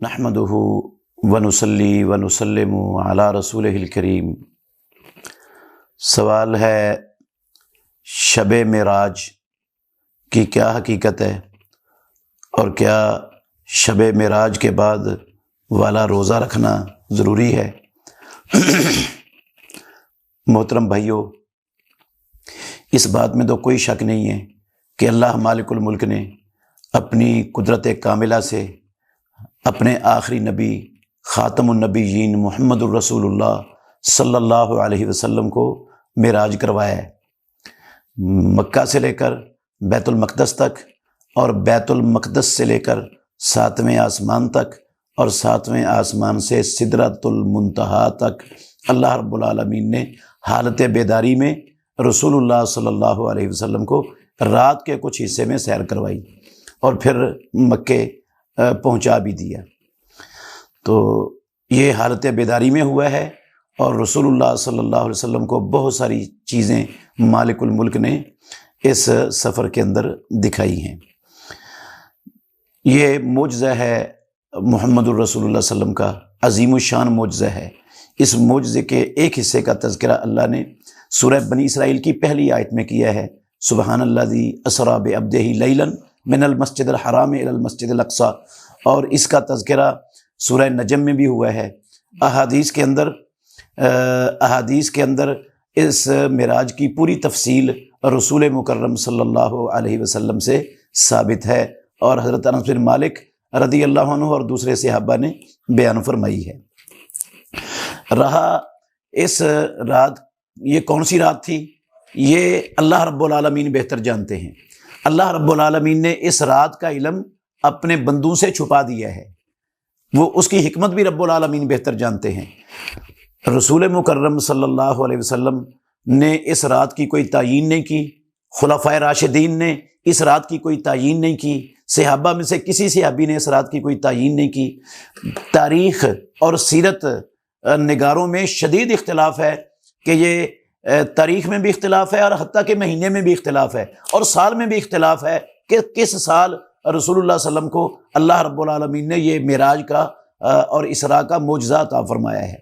نحمدہ ونصلی ونسلم علی رسولہ الکریم۔ سوال ہے شب معراج کی کیا حقیقت ہے اور کیا شب معراج کے بعد والا روزہ رکھنا ضروری ہے؟ محترم بھائیو، اس بات میں تو کوئی شک نہیں ہے کہ اللہ مالک الملک نے اپنی قدرت کاملہ سے اپنے آخری نبی خاتم النبیین محمد الرسول اللہ صلی اللہ علیہ وسلم کو معراج کروایا ہے۔ مکہ سے لے کر بیت المقدس تک اور بیت المقدس سے لے کر 7ویں آسمان تک اور 7ویں آسمان سے سدرۃ المنتہا تک اللہ رب العالمین نے حالت بیداری میں رسول اللہ صلی اللہ علیہ وسلم کو رات کے کچھ حصے میں سیر کروائی اور پھر مکے پہنچا بھی دیا۔ تو یہ حالت بیداری میں ہوا ہے اور رسول اللہ صلی اللہ علیہ وسلم کو بہت ساری چیزیں مالک الملک نے اس سفر کے اندر دکھائی ہیں۔ یہ معجزہ ہے محمد الرسول اللہ صلی اللہ علیہ وسلم کا، عظیم الشان معجزہ ہے۔ اس معجزے کے ایک حصے کا تذکرہ اللہ نے سورہ بنی اسرائیل کی پہلی آیت میں کیا ہے، سبحان الذی اسریٰ بعبدہ لیلا من المسجد الحرام الی المسجد الاقصی، اور اس کا تذکرہ سورہ نجم میں بھی ہوا ہے۔ احادیث کے اندر اس معراج کی پوری تفصیل رسول مکرم صلی اللہ علیہ وسلم سے ثابت ہے اور حضرت انس بن مالک رضی اللہ عنہ اور دوسرے صحابہ نے بیان فرمائی ہے۔ رہا اس رات، یہ کون سی رات تھی، یہ اللہ رب العالمین بہتر جانتے ہیں۔ اللہ رب العالمین نے اس رات کا علم اپنے بندوں سے چھپا دیا ہے، وہ اس کی حکمت بھی رب العالمین بہتر جانتے ہیں۔ رسول مکرم صلی اللہ علیہ وسلم نے اس رات کی کوئی تعیین نہیں کی، خلفائے راشدین نے اس رات کی کوئی تعیین نہیں کی، صحابہ میں سے کسی صحابی نے اس رات کی کوئی تعیین نہیں کی۔ تاریخ اور سیرت نگاروں میں شدید اختلاف ہے کہ یہ تاریخ میں بھی اختلاف ہے اور حتیٰ کہ مہینے میں بھی اختلاف ہے اور سال میں بھی اختلاف ہے کہ کس سال رسول اللہ صلی اللہ علیہ وسلم کو اللہ رب العالمین نے یہ معراج کا اور اسراء کا معجزہ عطا فرمایا ہے۔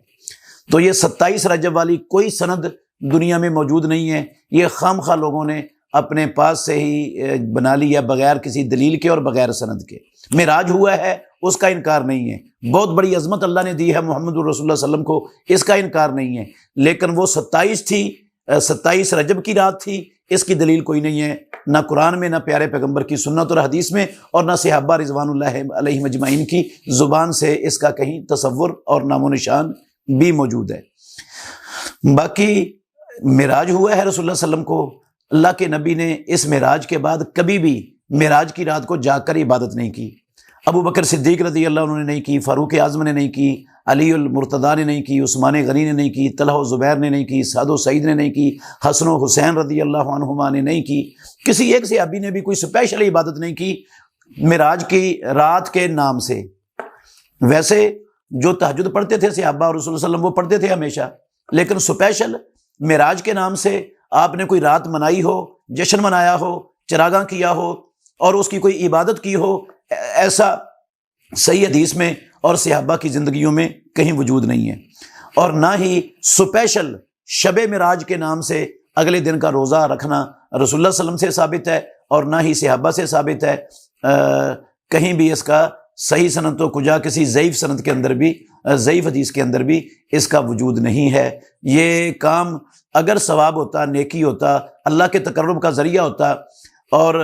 تو یہ 27 رجب والی کوئی سند دنیا میں موجود نہیں ہے، یہ خام خواہ لوگوں نے اپنے پاس سے ہی بنا لیا بغیر کسی دلیل کے اور بغیر سند کے۔ معراج ہوا ہے، اس کا انکار نہیں ہے، بہت بڑی عظمت اللہ نے دی ہے محمد الرسول اللہ صلی اللہ علیہ وسلم کو، اس کا انکار نہیں ہے، لیکن وہ 27 تھی، 27 رجب کی رات تھی، اس کی دلیل کوئی نہیں ہے، نہ قرآن میں، نہ پیارے پیغمبر کی سنت اور حدیث میں، اور نہ صحابہ رضوان اللہ علیہم اجمعین کی زبان سے اس کا کہیں تصور اور نام و نشان بھی موجود ہے۔ باقی معراج ہوا ہے رسول اللہ صلی اللہ علیہ وسلم کو، اللہ کے نبی نے اس معراج کے بعد کبھی بھی معراج کی رات کو جاگ کر عبادت نہیں کی۔ ابو بکر صدیق رضی اللہ عنہ نے نہیں کی، فاروق اعظم نے نہیں کی، علی المرتضیٰ نے نہیں کی، عثمان غنی نے نہیں کی، طلحہ و زبیر نے نہیں کی، سعد و سعید نے نہیں کی، حسن و حسین رضی اللہ عنہما نے نہیں کی، کسی ایک صحابی نے بھی کوئی سپیشل عبادت نہیں کی معراج کی رات کے نام سے۔ ویسے جو تہجد پڑھتے تھے صحابہ اور رسول اللہ صلی اللہ علیہ وسلم وہ پڑھتے تھے ہمیشہ، لیکن سپیشل معراج کے نام سے آپ نے کوئی رات منائی ہو، جشن منایا ہو، چراغاں کیا ہو اور اس کی کوئی عبادت کی ہو، ایسا صحیح حدیث میں اور صحابہ کی زندگیوں میں کہیں وجود نہیں ہے۔ اور نہ ہی سپیشل شب معراج کے نام سے اگلے دن کا روزہ رکھنا رسول اللہ صلی اللہ علیہ وسلم سے ثابت ہے اور نہ ہی صحابہ سے ثابت ہے۔ کہیں بھی اس کا صحیح سند تو کجا کسی ضعیف سند کے اندر بھی، ضعیف حدیث کے اندر بھی اس کا وجود نہیں ہے۔ یہ کام اگر ثواب ہوتا، نیکی ہوتا، اللہ کے تقرب کا ذریعہ ہوتا اور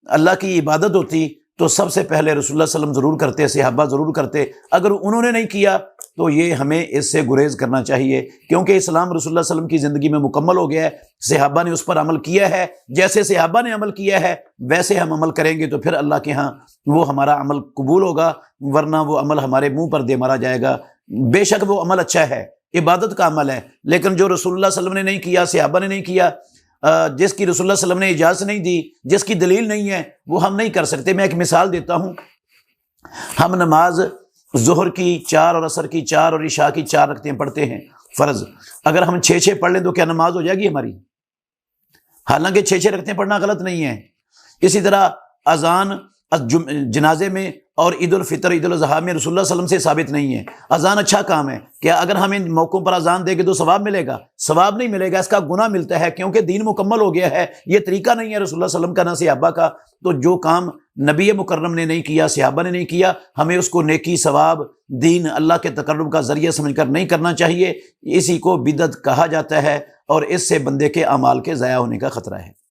اللہ کی عبادت ہوتی تو سب سے پہلے رسول اللہ صلی اللہ علیہ وسلم ضرور کرتے، صحابہ ضرور کرتے۔ اگر انہوں نے نہیں کیا تو یہ ہمیں اس سے گریز کرنا چاہیے، کیونکہ اسلام رسول اللہ صلی اللہ علیہ وسلم کی زندگی میں مکمل ہو گیا ہے، صحابہ نے اس پر عمل کیا ہے، جیسے صحابہ نے عمل کیا ہے ویسے ہم عمل کریں گے تو پھر اللہ کے ہاں وہ ہمارا عمل قبول ہوگا، ورنہ وہ عمل ہمارے منہ پر دے مارا جائے گا۔ بے شک وہ عمل اچھا ہے، عبادت کا عمل ہے، لیکن جو رسول اللہ صلی اللہ علیہ وسلم نے نہیں کیا، صحابہ نے نہیں کیا، جس کی رسول اللہ صلی اللہ علیہ وسلم نے اجازت نہیں دی، جس کی دلیل نہیں ہے، وہ ہم نہیں کر سکتے۔ میں ایک مثال دیتا ہوں، ہم نماز ظہر کی 4 اور عصر کی 4 اور عشاء کی 4 رکعتیں پڑھتے ہیں فرض، اگر ہم 6 پڑھ لیں تو کیا نماز ہو جائے گی ہماری؟ حالانکہ 6 رکعتیں پڑھنا غلط نہیں ہے۔ اسی طرح اذان جنازے میں اور عید الفطر عید الاضحیٰ میں رسول اللہ صلی اللہ علیہ وسلم سے ثابت نہیں ہے۔ اذان اچھا کام ہے، کیا اگر ہم ان موقعوں پر اذان دیں گے تو ثواب ملے گا؟ ثواب نہیں ملے گا، اس کا گناہ ملتا ہے، کیونکہ دین مکمل ہو گیا ہے۔ یہ طریقہ نہیں ہے رسول اللہ صلی اللہ علیہ وسلم کا، نہ صحابہ کا۔ تو جو کام نبی مکرم نے نہیں کیا، صحابہ نے نہیں کیا، ہمیں اس کو نیکی، ثواب، دین، اللہ کے تقرب کا ذریعہ سمجھ کر نہیں کرنا چاہیے۔ اسی کو بدعت کہا جاتا ہے، اور اس سے بندے کے اعمال کے ضائع ہونے کا خطرہ ہے۔